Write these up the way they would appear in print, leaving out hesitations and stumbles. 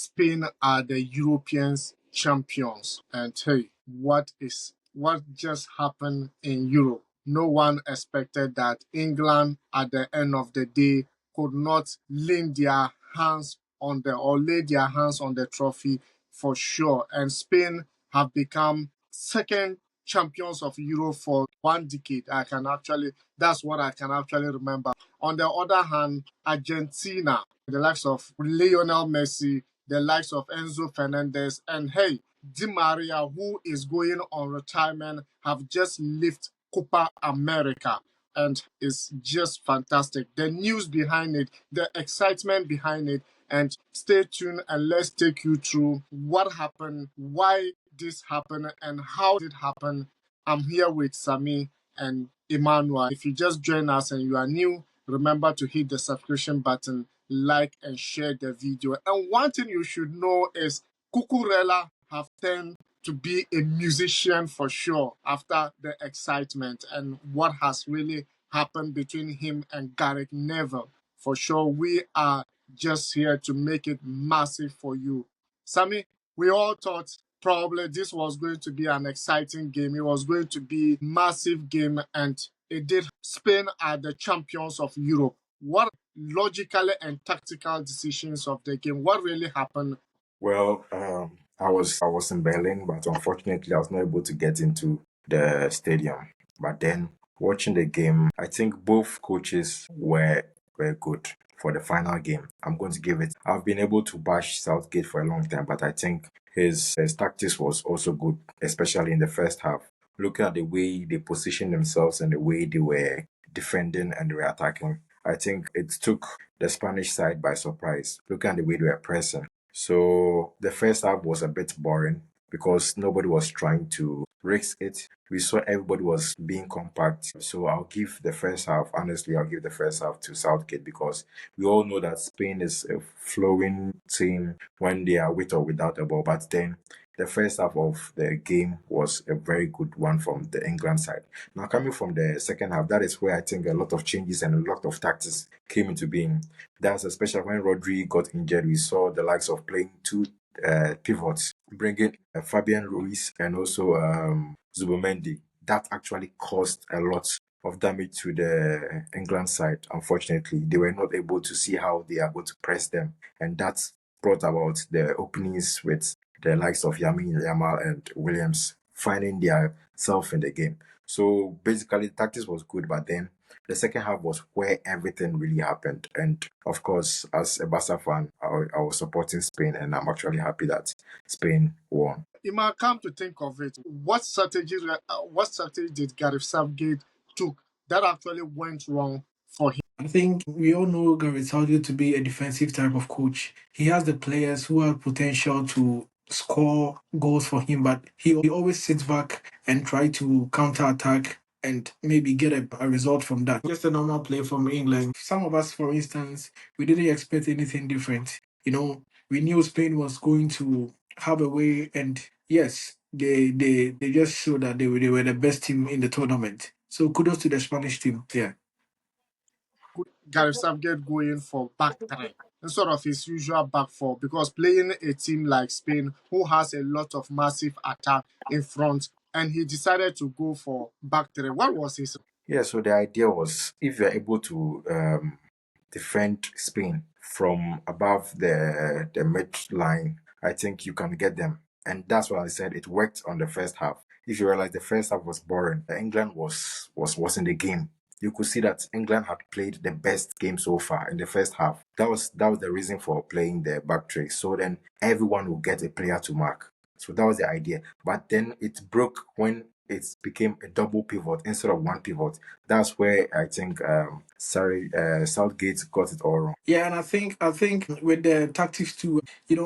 Spain are the Europeans champions. And hey, what just happened in Europe? No one expected that England at the end of the day could not lean their hands on the or lay their hands on the trophy for sure. And Spain have become second champions of Europe for 1 decade. That's what I can actually remember. On the other hand, Argentina, the likes of Lionel Messi, the likes of Enzo Fernandez, and hey, Di Maria, who is going on retirement, have just lifted Copa America. And it's just fantastic. The news behind it, the excitement behind it, and stay tuned and let's take you through what happened, why this happened, and how did it happen. I'm here with Sami and Emmanuel. If you just join us and you are new, remember to hit the subscription button, like and share the video. And one thing you should know is Cucurella have turned to be a musician for sure after the excitement and what has really happened between him and Gareth Neville. For sure, we are just here to make it massive for you. Sammy, we all thought probably this was going to be an exciting game. It was going to be a massive game, and it did. Spain are the champions of Europe. What logical and tactical decisions of the game? What really happened? Well, I was in Berlin, but unfortunately, I was not able to get into the stadium. But then, watching the game, I think both coaches were good for the final game. I'm going to give it. I've been able to bash Southgate for a long time, but I think his tactics was also good, especially in the first half. Looking at the way they positioned themselves and the way they were defending and they were attacking, I think it took the Spanish side by surprise. Looking at the way they were pressing. So the first half was a bit boring because nobody was trying to risk it. We saw everybody was being compact. So I'll give the first half to Southgate because we all know that Spain is a flowing team when they are with or without a ball. But then the first half of the game was a very good one from the England side. Now, coming from the second half, that is where I think a lot of changes and a lot of tactics came into being. That's especially when Rodri got injured. We saw the likes of playing two pivots, bringing Fabian Ruiz and also Zubomendi. That actually caused a lot of damage to the England side. Unfortunately, they were not able to see how they are going to press them, and that brought about the openings with the likes of Yamal and Williams finding their self in the game. So basically, the tactics was good, but then the second half was where everything really happened. And of course, as a Barca fan, I was supporting Spain, and I'm actually happy that Spain won. Ima, come to think of it, what strategy did Gareth Southgate took that actually went wrong for him? I think we all know Gareth Southgate to be a defensive type of coach. He has the players who have potential to score goals for him, but he always sits back and try to counter-attack and maybe get a result from that. Just a normal play from England. Some of us, for instance, we didn't expect anything different. We knew Spain was going to have a way, and yes, they just showed that they were the best team in the tournament. So kudos to the Spanish team. Yeah. Gareth Southgate going for back three instead of his usual back four because playing a team like Spain who has a lot of massive attack in front, and he decided to go for back three. What was his? Yeah, so the idea was if you're able to defend Spain from above the mid line, I think you can get them. And that's why I said it worked on the first half. If you realize the first half was boring, England was in the game. You could see that England had played the best game so far in the first half. That was the reason for playing the back three. So then everyone will get a player to mark. So that was the idea. But then it broke when it became a double pivot instead of one pivot. That's where I think Southgate got it all wrong. Yeah, and I think with the tactics too,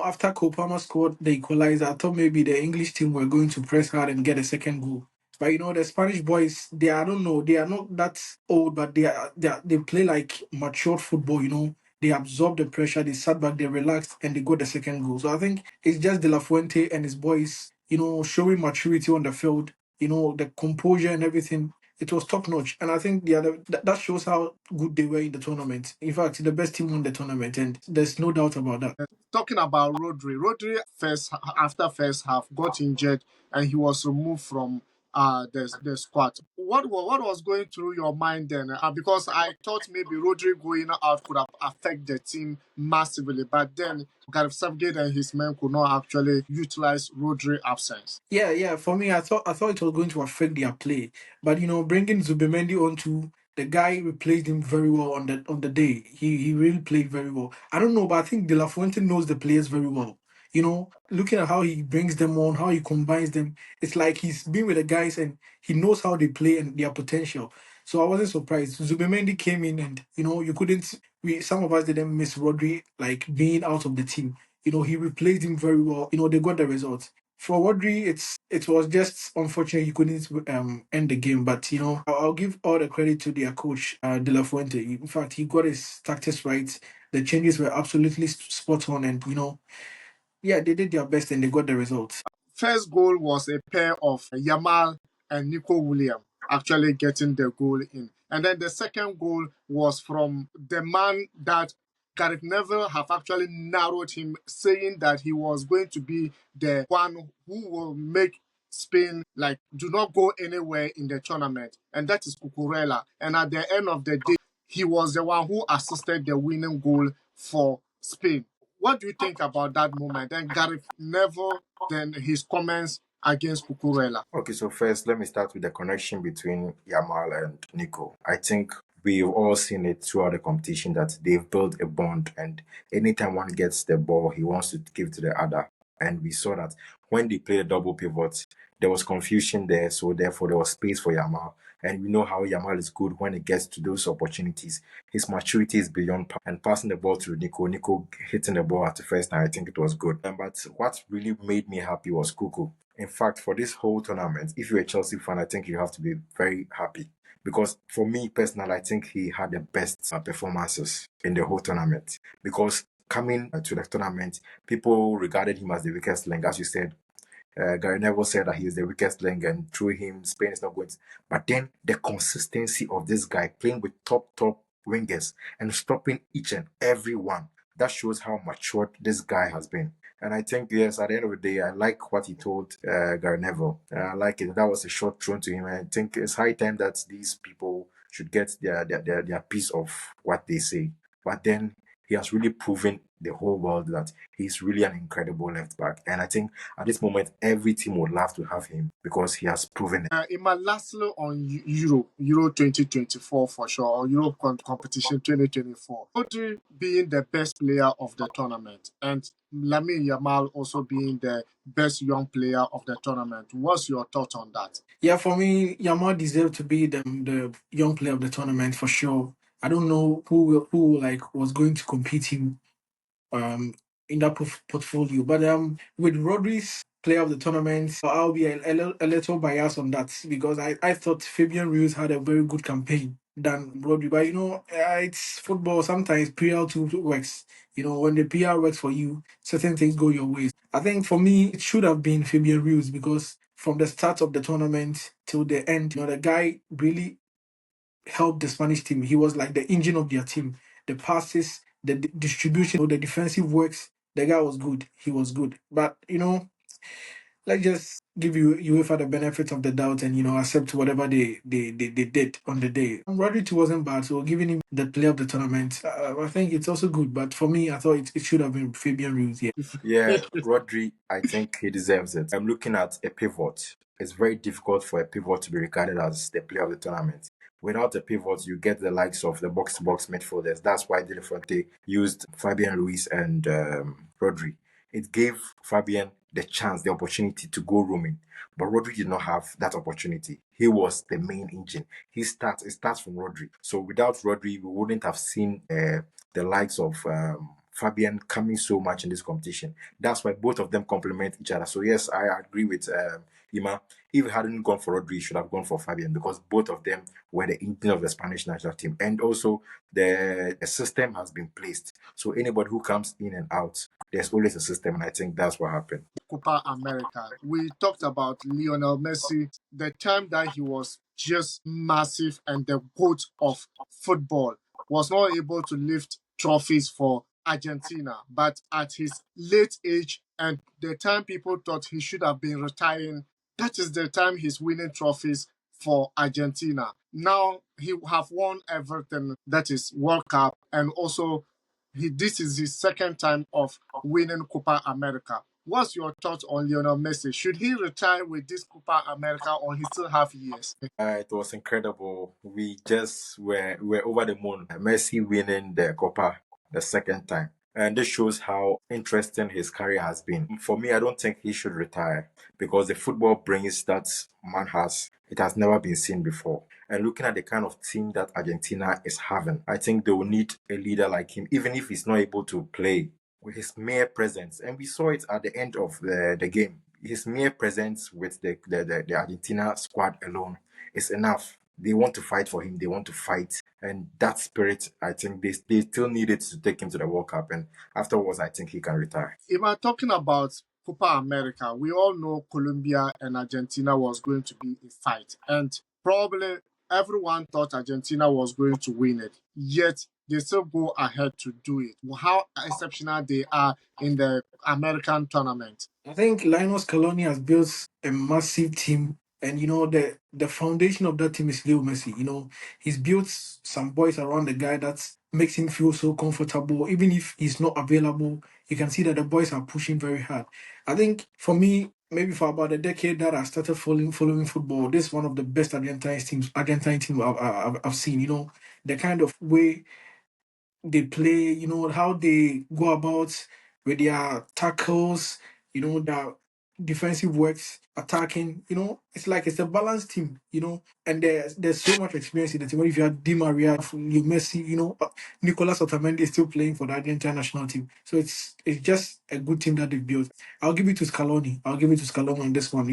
after Kopama scored the equalizer, I thought maybe the English team were going to press hard and get a second goal. But the Spanish boys, I don't know, they are not that old, but they play like matured football. They absorb the pressure, they sat back, they relaxed, and they got the second goal. So I think it's just De La Fuente and his boys, showing maturity on the field. The composure and everything it was top notch. And I think that shows how good they were in the tournament. In fact, the best team won the tournament, and there's no doubt about that. Talking about Rodri first after first half got injured and he was removed from the squad. What was going through your mind then? Because I thought maybe Rodri going out could have affected the team massively, but then Gareth Southgate and his men could not actually utilize Rodri absence. Yeah. For me, I thought it was going to affect their play, but bringing Zubimendi onto the guy replaced him very well on the day. He really played very well. I don't know, but I think De La Fuente knows the players very well. Looking at how he brings them on, how he combines them, it's like he's been with the guys and he knows how they play and their potential. So I wasn't surprised. Zubimendi came in and you couldn't. We some of us didn't miss Rodri like being out of the team. He replaced him very well. They got the results. For Rodri, it was just unfortunate he couldn't end the game. But I'll give all the credit to their coach De La Fuente. In fact, he got his tactics right. The changes were absolutely spot on, and yeah, they did their best and they got the results. First goal was a pair of Yamal and Nico Williams actually getting the goal in. And then the second goal was from the man that Gareth Neville have actually narrowed him, saying that he was going to be the one who will make Spain like do not go anywhere in the tournament, and that is Cucurella. And at the end of the day, he was the one who assisted the winning goal for Spain. What do you think about that moment? And Gareth Neville, then his comments against Cucurella. Okay, so first, let me start with the connection between Yamal and Nico. I think we've all seen it throughout the competition that they've built a bond, and anytime one gets the ball, he wants to give to the other. And we saw that when they played a double pivot, there was confusion there, so therefore there was space for Yamal. And we know how Yamal is good when it gets to those opportunities. His maturity is beyond and passing the ball to Nico. Nico hitting the ball at the first time, I think it was good. But what really made me happy was Kuku. In fact, for this whole tournament, if you're a Chelsea fan, I think you have to be very happy. Because for me personally, I think he had the best performances in the whole tournament. Because coming to the tournament, people regarded him as the weakest link, as you said. Gary Neville said that he is the weakest link, and through him, Spain is not going to. But then the consistency of this guy playing with top wingers and stopping each and every one, that shows how matured this guy has been. And I think, yes, at the end of the day, I like what he told Gary Neville. I like it. That was a shot thrown to him. And I think it's high time that these people should get their piece of what they say. But then he has really proven the whole world that he's really an incredible left back. And I think at this moment, every team would love to have him because he has proven it. Ima, lastly on Euro 2024 for sure, or Euro competition 2024. Rodri being the best player of the tournament and Lamine Yamal also being the best young player of the tournament. What's your thought on that? Yeah, for me, Yamal deserved to be the young player of the tournament for sure. I don't know who like was going to compete him um in that portfolio. But with Rodri's player of the tournament, I'll be a little biased on that because I thought Fabian Ruiz had a very good campaign than Rodri. But it's football. Sometimes PR too works. When the PR works for you, certain things go your ways. I think for me, it should have been Fabian Ruiz because from the start of the tournament till the end, the guy really helped the Spanish team. He was like the engine of their team. The passes, the distribution, the defensive works. The guy was good. He was good. But let's just give you UEFA the benefit of the doubt and accept whatever they did on the day. Rodri too wasn't bad, so giving him the player of the tournament, I think it's also good. But for me, I thought it should have been Fabian Ruiz. Yeah. Yeah, Rodri, I think he deserves it. I'm looking at a pivot. It's very difficult for a pivot to be regarded as the player of the tournament. Without a pivot, you get the likes of the box-to-box midfielders. That's why De La Fuente used Fabian Ruiz and Rodri. It gave Fabian the chance, the opportunity to go roaming. But Rodri did not have that opportunity. He was the main engine. It starts from Rodri. So without Rodri, we wouldn't have seen the likes of Fabian coming so much in this competition. That's why both of them complement each other. So yes, I agree with Ima. If he hadn't gone for Rodri, he should have gone for Fabian because both of them were the engine of the Spanish national team. And also the system has been placed. So anybody who comes in and out, there's always a system, and I think that's what happened. Copa America. We talked about Lionel Messi, the time that he was just massive and the goat of football, was not able to lift trophies for Argentina. But at his late age and the time people thought he should have been retiring, that is the time he's winning trophies for Argentina. Now he have won everything, that is World Cup, and also this is his second time of winning Copa America. What's your thoughts on Lionel Messi? Should he retire with this Copa America or he still have years? It was incredible. We just were over the moon. Messi winning the Copa the second time. And this shows how interesting his career has been. For me, I don't think he should retire because the football brains that man has, it has never been seen before. And looking at the kind of team that Argentina is having, I think they will need a leader like him, even if he's not able to play, with his mere presence. And we saw it at the end of the game. His mere presence with the Argentina squad alone is enough. They want to fight for him. They want to fight. And that spirit, I think they still needed to take him to the World Cup. And afterwards, I think he can retire. If we're talking about Copa America, we all know Colombia and Argentina was going to be a fight. And probably everyone thought Argentina was going to win it. Yet they still go ahead to do it. How exceptional they are in the American tournament. I think Lionel Scaloni has built a massive team, and the foundation of that team is Leo Messi. He's built some boys around the guy that makes him feel so comfortable. Even if he's not available, you can see that the boys are pushing very hard. I think for me, maybe for about a decade that I started following football, this is one of the best Argentine team I've seen. The kind of way they play, how they go about with their tackles, their defensive works, attacking, it's like it's a balanced team, and there's so much experience in the team. If you have Di Maria, you Messi, Nicolas Otamendi is still playing for the Argentine national team. So it's just a good team that they've built. I'll give it to Scaloni. I'll give it to Scaloni on this one.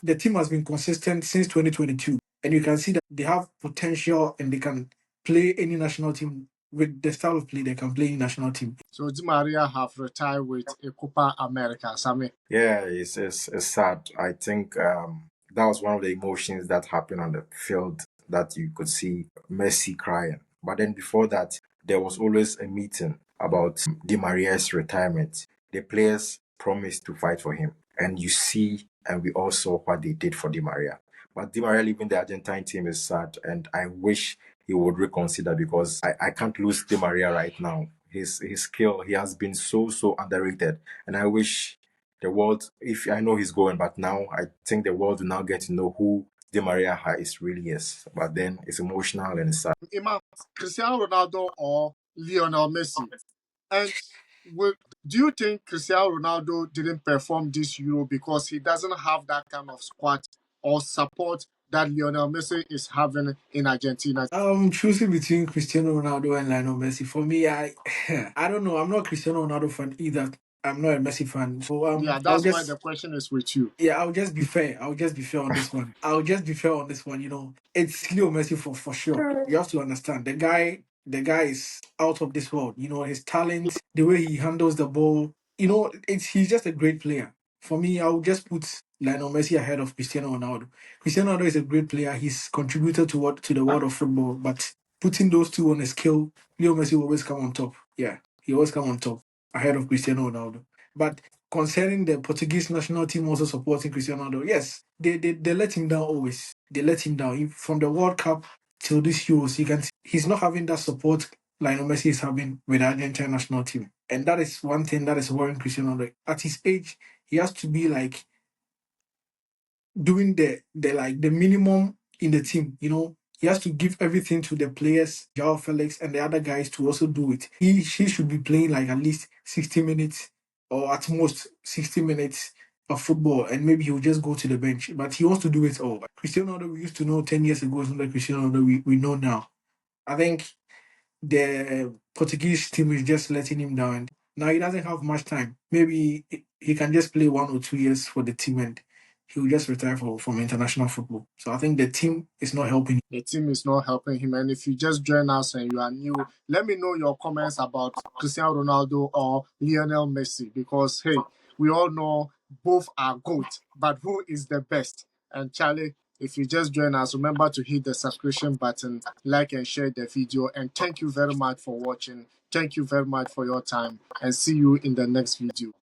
The team has been consistent since 2022, and you can see that they have potential and they can play any national team with the style of play they can play in national team. So Di Maria have retired with a Copa America, Sammy. Yeah, it's sad. I think that was one of the emotions that happened on the field that you could see Messi crying. But then before that, there was always a meeting about Di Maria's retirement. The players promised to fight for him. And you see, and we all saw what they did for Di Maria. But Di Maria leaving the Argentine team is sad, and I wish he would reconsider because I can't lose Di Maria right now. His skill, he has been so underrated. And I wish the world, if I know he's going, but now I think the world will now get to know who Di Maria is really is. But then it's emotional and it's sad. Ima, Cristiano Ronaldo or Lionel Messi? And do you think Cristiano Ronaldo didn't perform this Euro because he doesn't have that kind of squad or support that Lionel Messi is having in Argentina? I'm choosing between Cristiano Ronaldo and Lionel Messi. For me, I don't know. I'm not a Cristiano Ronaldo fan either. I'm not a Messi fan. So Yeah, I'll that's why just the question is with you. yeah, I'll just be fair. I'll just be fair on this one. I'll just be fair on this one. It's Leo Messi for sure. You have to understand the guy is out of this world. His talent, the way he handles the ball. He's just a great player. For me, I'll just put Lionel Messi ahead of Cristiano Ronaldo. Cristiano Ronaldo is a great player. He's contributed to the world of football. But putting those two on a scale, Leo Messi will always come on top. Yeah, he always come on top ahead of Cristiano Ronaldo. But concerning the Portuguese national team also supporting Cristiano Ronaldo, yes, they let him down always. They let him down. From the World Cup till this Euros, you can see he's not having that support Lionel Messi is having with the Argentine national team. And that is one thing that is worrying Cristiano Ronaldo. At his age, he has to be like doing the minimum in the team. He has to give everything to the players, Joao Felix and the other guys to also do it. She should be playing like at least 60 minutes or at most 60 minutes of football, and maybe he'll just go to the bench. But he wants to do it all. Cristiano Ronaldo we used to know 10 years ago is not the Cristiano Ronaldo we know now. I think the Portuguese team is just letting him down. And now he doesn't have much time. Maybe he can just play 1 or 2 years for the team and he will just retire from international football. So I think the team is not helping. The team is not helping him. And if you just join us and you are new, let me know your comments about Cristiano Ronaldo or Lionel Messi because, hey, we all know both are good, but who is the best? And Charlie, if you just join us, remember to hit the subscription button, like and share the video. And thank you very much for watching. Thank you very much for your time and see you in the next video.